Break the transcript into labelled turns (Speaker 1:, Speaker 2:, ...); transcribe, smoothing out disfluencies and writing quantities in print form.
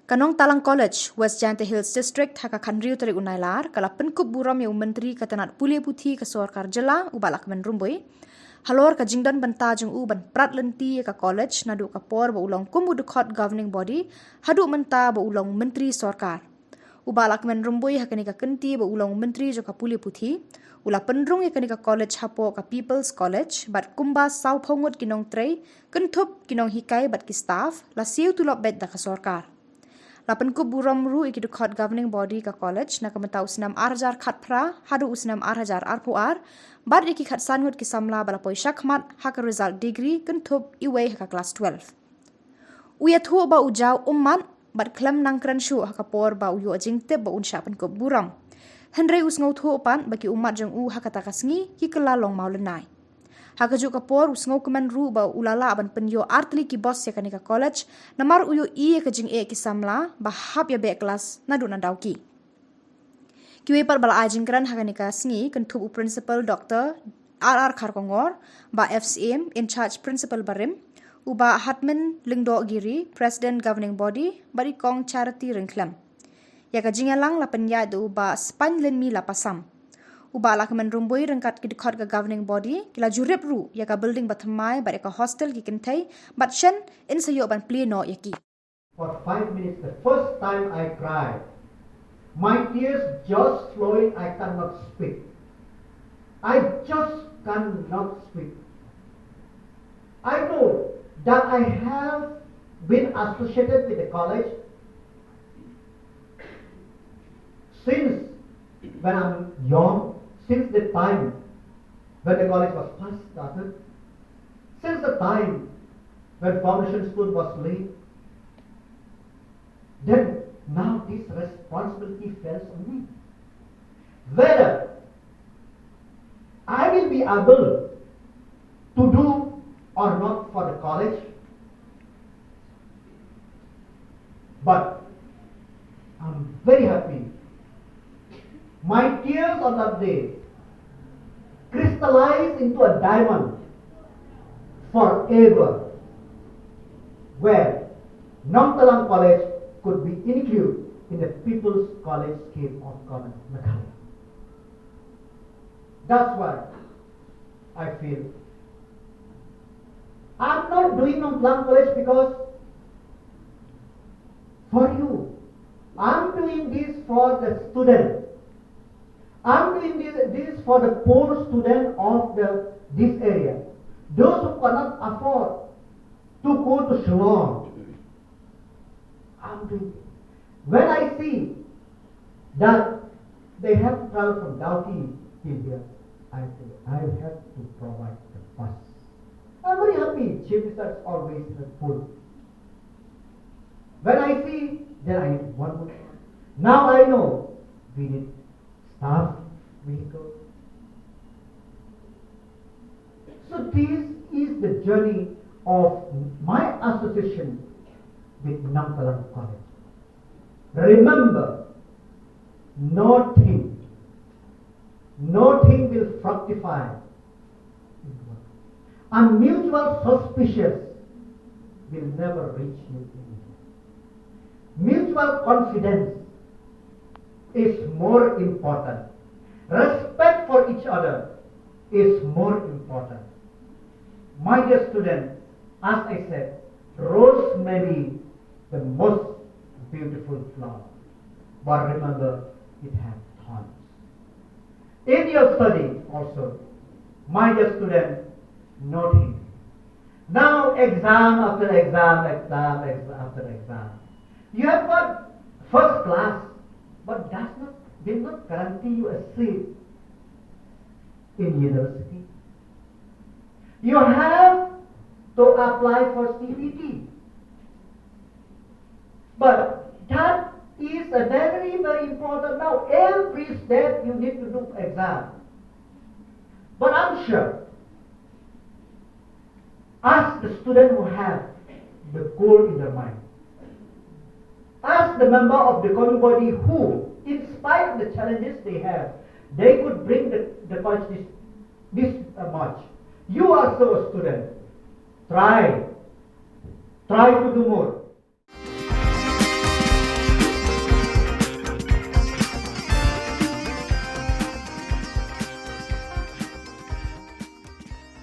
Speaker 1: Nongtalang College, West Jante Hills District, haka kanriu tari unailar, kala penkup buram yang menteri katanat pulia putih ke sorkar jela, uba Lahkmen Rymbui. Halor ka jingdan banta jeng u ban prat lenti ka college nadu ka por ba ulang kumbu dekot governing body, hadu menta ba ulang menteri sorkar. Uba Lahkmen Rymbui haka ni ka kenti ba ulang menteri jo ka pulia putih, ula pendrung ya ka college hapo ka People's College, bat kumba sau pongut kinong trei, kentup kinong hikai bat ki staff, la siu tulop bed da ka sorkar. Lapan ku buram ru iki dekot governing body ka college na kamenta usnam arjar khat pra hadu usnam arjar arpuar bad iki khat sangut ki samla bala poi shakmat haka result degree kentup iwe haka class 12 uya thu ba ujau ummat bad klam nang kran shu haka por ba uyu jingte ba unsha pan ku buram henry usngau thu pan bagi umat jeng u haka takasngi ki kelalong maulenai haka ju kapor usngau keman ru ba ulala aban penyo artli ki boss ya kanika college namar uyu i ka jing e ki samla ba hap ya be kelas nadu nandau ki kiwe par bala ajing kran haka nika sngi kentup principal dr rr kharkongor ba fcm in charge principal barim uba hatmen lingdo giri president governing body bari kong charity ringklam ya ka jingalang la penya do ba span len mi la pasam uba Lahkmen Rymbui rengkat ki dekot ka governing body kila jurip ru ya ka building bathamai ba ka hostel ki kentai bat shen in sayo ban pleno yaki.
Speaker 2: For 5 minutes, the first time I cried, my tears just flowing, I cannot speak. I just cannot speak. I know that I have been associated with the college since when I'm young, since the time when the college was first started, since the time when foundation school was laid, then now this responsibility falls on me. Whether I will be able to do or not for the college, but I'm very happy. My tears on that day crystallized into a diamond forever, where Nongtalang College could be included in the People's College scheme of government Meghalaya. That's why I feel I'm not doing Nongtalang College because for you. I'm doing this for the student. I'm doing this for the poor student of this area. Those who cannot afford to go to Shillong. I'm doing it. When I see that they have to travel from Dauki till here, I say, I have to provide the bus. I'm very happy. Chief Minister is always helpful. When I see, then I need one more. Now I know we need staff vehicle. So this is the journey of my association with Nongtalang College. Remember, nothing will fructify. And mutual suspicion will never reach you. Mutual confidence is more important. Respect for each other is more important. My dear student, as I said, rose may be the most beautiful flower, but remember it has thorns. In your study also, my dear student, note him. Now exam after exam after exam. You have got first class, but will not guarantee you a seat in university. You have to apply for CBT. But that is a very, very important. Now, every step you need to do exam. But I'm sure, ask the student who have the goal in their mind. Ask the member of the governing body who, in spite of the challenges they have, they could bring the college this much. You are also a student. Try to do more.